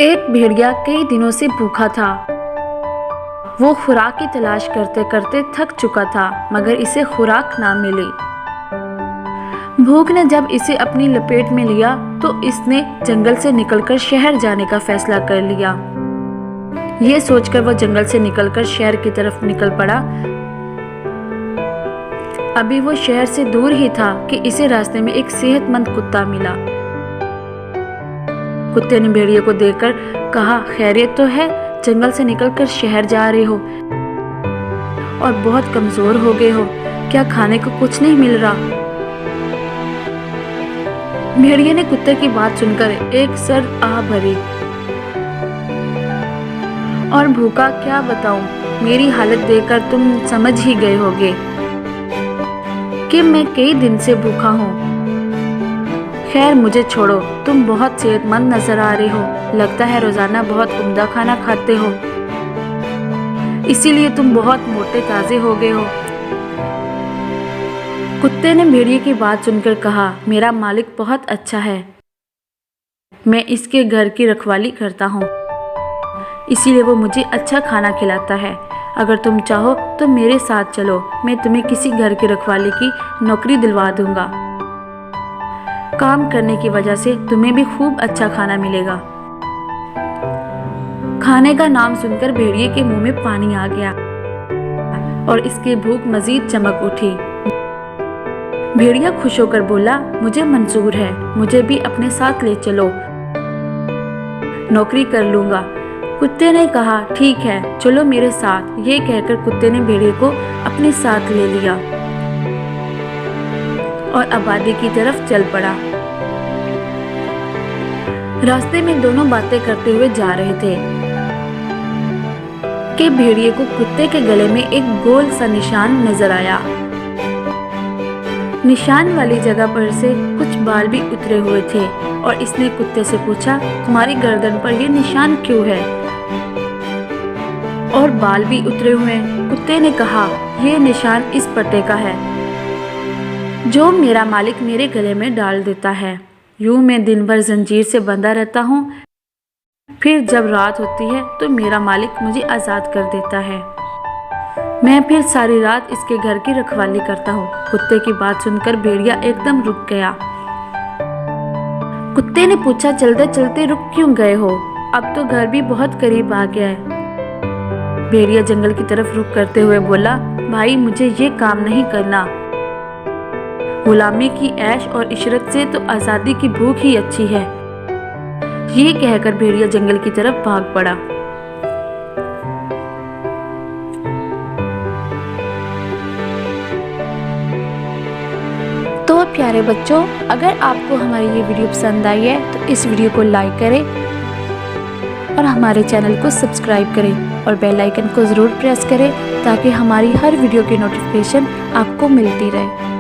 एक भेड़िया कई दिनों से भूखा था। वो खुराक की तलाश करते करते थक चुका था, मगर इसे खुराक ना मिली। भूख ने जब इसे अपनी लपेट में लिया तो इसने जंगल से निकलकर शहर जाने का फैसला कर लिया। ये सोचकर वो जंगल से निकलकर शहर की तरफ निकल पड़ा। अभी वो शहर से दूर ही था कि इसे रास्ते में एक सेहतमंद कुत्ता मिला। कुत्ते ने भेड़िए को देखकर कहा, खैरियत तो है? जंगल से निकलकर शहर जा रहे हो और बहुत कमजोर हो गए हो, क्या खाने को कुछ नहीं मिल रहा? भेड़िए ने कुत्ते की बात सुनकर एक सर आह भरी और भूखा क्या बताऊं, मेरी हालत देखकर तुम समझ ही गए होगे कि मैं कई दिन से भूखा हूँ। खैर मुझे छोड़ो, तुम बहुत सेहतमंद नजर आ रहे हो, लगता है रोजाना बहुत उम्दा खाना खाते हो, इसीलिए तुम बहुत मोटे ताजे हो गए हो। कुत्ते ने भेड़िए की बात सुनकर कहा, मेरा मालिक बहुत अच्छा है, मैं इसके घर की रखवाली करता हूँ, इसीलिए वो मुझे अच्छा खाना खिलाता है। अगर तुम चाहो तो मेरे साथ चलो, मैं तुम्हें किसी घर की रखवाली की नौकरी दिलवा दूंगा। काम करने की वजह से तुम्हें भी खूब अच्छा खाना मिलेगा। खाने का नाम सुनकर भेड़िए के मुंह में पानी आ गया और इसकी भूख मजीद चमक उठी। भेड़िया खुश होकर बोला, मुझे मंजूर है, मुझे भी अपने साथ ले चलो, नौकरी कर लूंगा। कुत्ते ने कहा, ठीक है, चलो मेरे साथ। ये कहकर कुत्ते ने भेड़िए को अपने साथ ले लिया और आबादी की तरफ चल पड़ा। रास्ते में दोनों बातें करते हुए जा रहे थे कि भेड़िए को कुत्ते के गले में एक गोल सा निशान नजर आया। निशान वाली जगह पर से कुछ बाल भी उतरे हुए थे और इसने कुत्ते से पूछा, तुम्हारी गर्दन पर यह निशान क्यों है और बाल भी उतरे हुए? कुत्ते ने कहा, यह निशान इस पट्टे का है जो मेरा मालिक मेरे गले में डाल देता है। यूं मैं दिन भर जंजीर से बंधा रहता हूँ, फिर जब रात होती है तो मेरा मालिक मुझे आज़ाद कर देता है, मैं फिर सारी रात इसके घर की रखवाली करता हूँ। कुत्ते की बात सुनकर भेड़िया एकदम रुक गया। कुत्ते ने पूछा, चलते चलते रुक क्यों गए हो? अब तो घर भी बहुत करीब आ गया है। भेड़िया जंगल की तरफ रुख करते हुए बोला, भाई मुझे ये काम नहीं करना, गुलामी की ऐश और इशरत से तो आज़ादी की भूख ही अच्छी है। ये कहकर भेड़िया जंगल की तरफ भाग पड़ा। तो प्यारे बच्चों, अगर आपको हमारी ये वीडियो पसंद आई है तो इस वीडियो को लाइक करें और हमारे चैनल को सब्सक्राइब करें और बेल आइकन को ज़रूर प्रेस करें ताकि हमारी हर वीडियो की नोटिफिकेशन आपको मिलती रहे।